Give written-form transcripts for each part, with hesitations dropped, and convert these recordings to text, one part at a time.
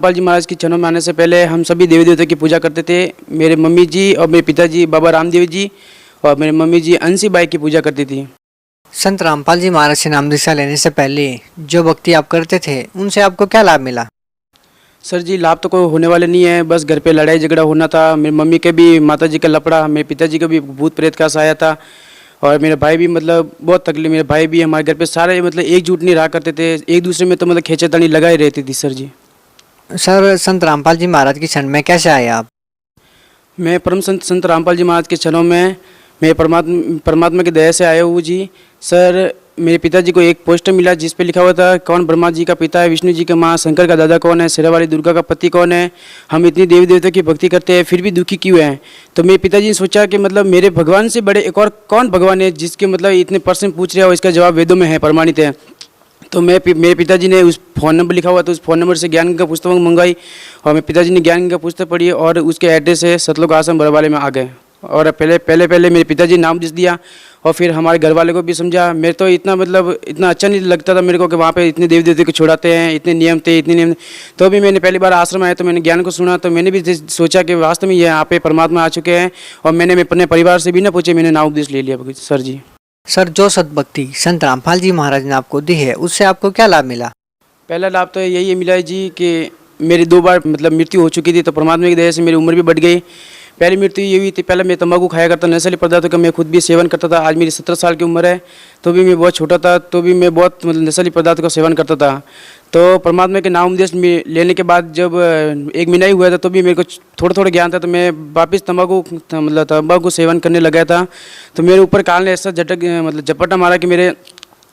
गोपाल जी महाराज के चरणों में आने से पहले हम सभी देवी देवता की पूजा करते थे। मेरे मम्मी जी और मेरे पिताजी बाबा रामदेव जी और मेरे मम्मी जी अंशी बाई की पूजा करती थी। संत रामपाल जी महाराज से नाम दीक्षा लेने से पहले जो भक्ति आप करते थे उनसे आपको क्या लाभ मिला? सर जी लाभ तो कोई होने वाले नहीं है, बस घर पे लड़ाई झगड़ा होना था। मेरी मम्मी के भी माता जी का लपड़ा, मेरे पिताजी का भी भूत प्रेत का साया था और मेरे भाई भी मतलब बहुत तकलीफ। मेरे भाई भी हमारे घर पे सारे मतलब एकजुट नहीं रहा करते थे, एक दूसरे में तो मतलब खींचातानी लगाई रहती थी। सर जी सर संत रामपाल जी महाराज की शरण में कैसे आए आप? मैं परम संत रामपाल जी महाराज के चरणों में मैं परमात्मा की दया से आया हूँ जी। सर मेरे पिताजी को एक पोस्टर मिला जिस पे लिखा हुआ था कौन ब्रह्मा जी का पिता है, विष्णु जी का माँ, शंकर का दादा कौन है, शेरावाली दुर्गा का पति कौन है, हम इतनी देवी देवता की भक्ति करते हैं फिर भी दुखी क्यों हैं। तो मेरे पिताजी ने सोचा कि मतलब मेरे भगवान से बड़े एक और कौन भगवान है जिसके मतलब इतने प्रश्न पूछ रहे हो, इसका जवाब वेदों में है, प्रमाणित है। तो मेरे पिताजी ने उस फ़ोन नंबर लिखा हुआ था, उस फ़ोन नंबर से ज्ञान गंगा पुस्तक मंगवाई और मेरे पिताजी ने ज्ञान गंगा पुस्तक पढ़ी और उसके एड्रेस से सतलोक आश्रम बरवाले में आ गए। और पहले मेरे पिताजी ने नाम दिस दिया और फिर हमारे घर वाले को भी समझा। मेरे तो इतना मतलब इतना अच्छा नहीं लगता था मेरे को कि वहाँ पे इतने देवी देवता को छुड़ाते हैं, इतने नियम थे, इतने नियम। तो भी मैंने पहली बार आश्रम आया तो मैंने ज्ञान को सुना, तो मैंने भी सोचा कि वास्तव में ये यहाँ पे परमात्मा आ चुके हैं और मैंने अपने परिवार से भी ना पूछे, मैंने नाम उपदेश ले लिया। सर जी सर जो सद्भक्ति संत रामपाल जी महाराज ने आपको दी है उससे आपको क्या लाभ मिला? पहला लाभ तो यही मिला है जी कि मेरी 2 बार मतलब मृत्यु हो चुकी थी, तो परमात्मा की दया से मेरी उम्र भी बढ़ गई। पहली मृत्यु ये हुई थी, पहले मैं तंबाकू खाया करता, नशीले पदार्थों का मैं खुद भी सेवन करता था। आज मेरी 17 साल की उम्र है, तो भी मैं बहुत छोटा था, तो भी मैं बहुत मतलब नशीले पदार्थों का सेवन करता था। तो परमात्मा के नाम उपदेश लेने के बाद जब 1 महीना ही हुआ था तो भी मेरे को थोड़ा थोड़ा ज्ञान था, तो मैं वापस तंबाकू सेवन करने लगा था। तो मेरे ऊपर काल ने ऐसा झपट्टा मारा कि मेरे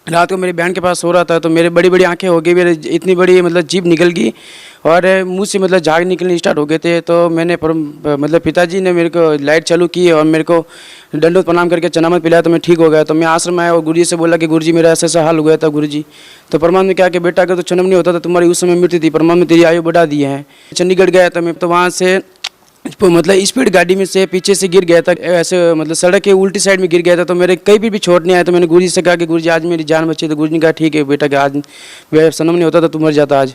रात को मेरी बहन के पास सो रहा था तो मेरे बड़ी बड़ी आंखें हो गई, मेरे इतनी बड़ी मतलब जीभ निकल गई और मुंह से मतलब झाग निकलने स्टार्ट हो गए थे। तो मैंने मतलब पिताजी ने मेरे को लाइट चालू की और मेरे को दंडोत प्रणाम करके चनामत पिलाया, तो मैं ठीक हो गया। तो मैं आश्रम आया और गुरुजी से बोला कि गुरुजी मेरा ऐसा हाल हो गया था गुरुजी। तो परमात्मा ने कहा कि बेटा अगर तो जन्म नहीं होता तो तुम्हारी उस समय मृत्यु थी, परमात्मा तेरी आयु बढ़ा दी है। चंडीगढ़ गया था मैं, तो वहाँ से मतलब स्पीड गाड़ी में से पीछे से गिर गया था, ऐसे मतलब सड़क के उल्टी साइड में गिर गया था। तो मेरे कहीं भी चोट नहीं आया। तो मैंने गुरुजी से कहा कि गुरुजी आज मेरी जान बची। तो गुरुजी ने कहा ठीक है बेटा कि आज जन्म नहीं होता तो तू मर जाता आज।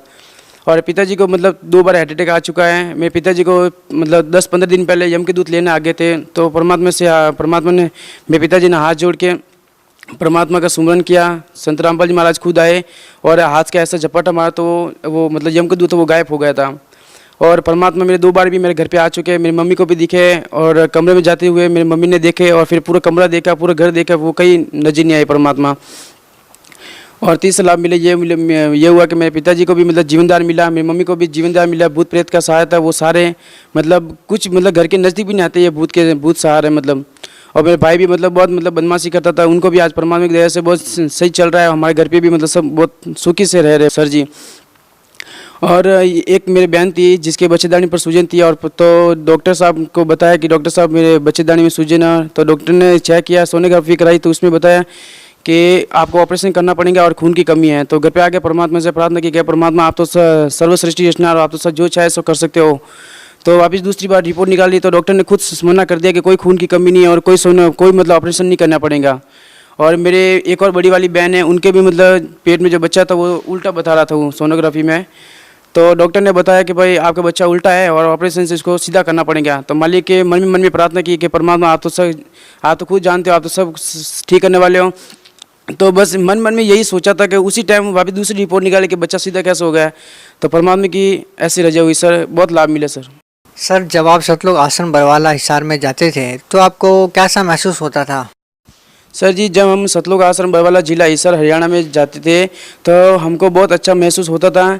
और पिताजी को मतलब 2 बार हार्ट अटैक आ चुका है। मेरे पिताजी को मतलब 10-15 दिन पहले यम के दूत लेने आ गए थे। तो परमात्मा ने मेरे पिताजी ने हाथ जोड़ के परमात्मा का सुमरन किया। संत रामपाल जी महाराज खुद आए और हाथ का ऐसा झपट्टा मारा तो वो मतलब यम के दूत वो गायब हो गया था। और परमात्मा मेरे 2 बार भी मेरे घर पे आ चुके हैं, मेरी मम्मी को भी दिखे और कमरे में जाते हुए मेरी मम्मी ने देखे और फिर पूरा कमरा देखा, पूरा घर देखा, वो कहीं नजर नहीं आए परमात्मा। और तीसरा लाभ ये हुआ कि मेरे पिताजी को भी मतलब जीवनदान मिला, मेरी मम्मी को भी जीवनदान मिला। भूत प्रेत का सहायता वो सारे मतलब कुछ मतलब घर के नज़दीक भी नहीं आते, ये भूत सहारे मतलब। और मेरे भाई भी मतलब बहुत मतलब बदमाशी करता था, उनको भी आज परमात्मा की दया से बहुत सही चल रहा है। हमारे घर पे भी मतलब सब बहुत सुखी से रह रहे सर जी। और एक मेरी बहन थी जिसके बच्चेदानी पर सूजन थी, और तो डॉक्टर साहब को बताया कि डॉक्टर साहब मेरे बच्चेदानी में सूजन है। तो डॉक्टर ने चेक किया, सोनोग्राफी कराई, तो उसमें बताया कि आपको ऑपरेशन करना पड़ेगा और खून की कमी है। तो घर पे आके परमात्मा से प्रार्थना की, क्या परमात्मा आप तो सर्वसृष्टि रचनार, आप तो जो चाहे सो कर सकते हो। तो वापस दूसरी बार रिपोर्ट निकाली तो डॉक्टर ने खुद मना कर दिया कि कोई खून की कमी नहीं है और कोई मतलब ऑपरेशन नहीं करना पड़ेगा। और मेरे एक और बड़ी वाली बहन है, उनके भी मतलब पेट में जो बच्चा था वो उल्टा बता रहा था वो सोनोग्राफी में। तो डॉक्टर ने बताया कि भाई आपका बच्चा उल्टा है और ऑपरेशन से इसको सीधा करना पड़ेगा। तो मालिक के मन में प्रार्थना की कि परमात्मा आप तो खुद जानते हो, आप तो सब ठीक करने वाले हो। तो बस मन में यही सोचा था कि उसी टाइम वापस दूसरी रिपोर्ट निकाली कि बच्चा सीधा कैसे हो गया। तो परमात्मा की ऐसी रजा हुई सर, बहुत लाभ मिले सर। सर जब आप सतलोक आश्रम बरवाला हिसार में जाते थे तो आपको कैसा महसूस होता था? सर जी जब हम सतलोक आश्रम बरवाला जिला हिसार हरियाणा में जाते थे तो हमको बहुत अच्छा महसूस होता था।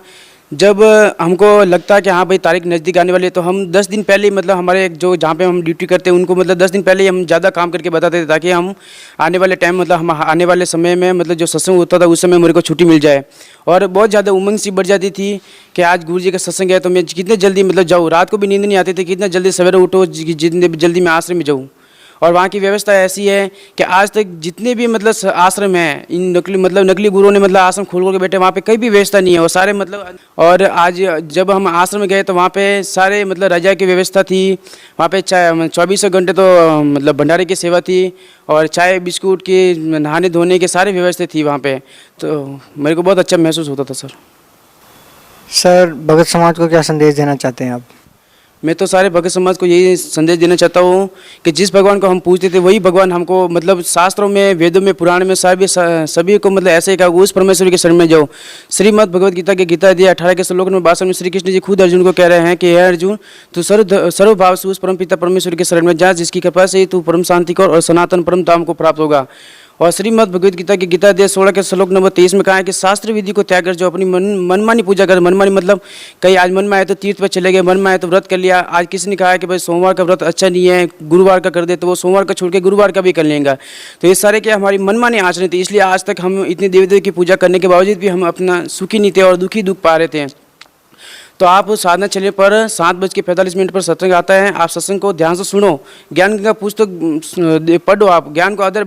जब हमको लगता है कि हाँ भाई तारीख नज़दीक आने वाली है, तो हम 10 दिन पहले मतलब हमारे जो जहाँ पे हम ड्यूटी करते हैं उनको मतलब 10 दिन पहले ही हम ज़्यादा काम करके बताते थे, ताकि हम आने वाले टाइम मतलब हम आने वाले समय में मतलब जो सत्संग होता था उस समय मेरे को छुट्टी मिल जाए। और बहुत ज़्यादा उमंग सी बढ़ जाती थी कि आज गुरु जी का सत्संग है तो मैं कितने जल्दी मतलब जाऊँ। रात को भी नींद नहीं आती थी, कितना जल्दी सवेरे उठो, जितने जल्दी मैं आश्रम में जाऊँ। और वहाँ की व्यवस्था ऐसी है कि आज तक जितने भी मतलब आश्रम हैं, इन नकली गुरुओं ने मतलब आश्रम खोल के बैठे, वहाँ पे कहीं भी व्यवस्था नहीं है वो सारे मतलब। और आज जब हम आश्रम में गए तो वहाँ पे सारे मतलब रजा की व्यवस्था थी, वहाँ पे चाय 24 घंटे तो मतलब भंडारे की सेवा थी और चाय बिस्कुट की नहाने धोने के सारी व्यवस्था थी वहाँ पे। तो मेरे को बहुत अच्छा महसूस होता था सर। सर भगत समाज को क्या संदेश देना चाहते हैं आप? मैं तो सारे भगत समाज को यही संदेश देना चाहता हूँ कि जिस भगवान को हम पूजते थे वही भगवान हमको मतलब शास्त्रों में, वेदों में, पुराण में सभी को मतलब ऐसे ही कहा, उस परमेश्वर के शरण में जाओ। श्रीमद् भगवद गीता के गीता अध्याय 18 के श्लोक नंबर 62 में श्री कृष्ण जी खुद अर्जुन को कह रहे हैं कि हे अर्जुन, तू सर्व भाव से उस परम पिता परमेश्वर के शरण में जा, जिसकी कृपा से तू परम शांति को और सनातन परम धाम को प्राप्त होगा। और श्रीमद् भगवद गीता की गीता अध्याय 16 के श्लोक नंबर 23 में कहा है कि शास्त्र विधि को त्याग कर जो अपनी मनमानी पूजा कर, मनमानी मतलब कहीं आज मन में आए तो तीर्थ पर चले गए, मन में आए तो व्रत कर लिया। आज किसी ने कहा है कि भाई सोमवार का व्रत अच्छा नहीं है, गुरुवार का कर दे, तो वो सोमवार का छोड़ के गुरुवार का भी कर लेंगे। तो ये सारे क्या हमारी मनमानी आचरण थी, इसलिए आज तक हम इतने देवी देवी की पूजा करने के बावजूद भी हम अपना सुखी नहीं थे और दुख पा रहे थे। तो आप साधना चैनल पर 7:45 पर सत्संग आता है, आप सत्संग को ध्यान से सुनो, ज्ञान का पुस्तक पढ़ो, आप ज्ञान को आदर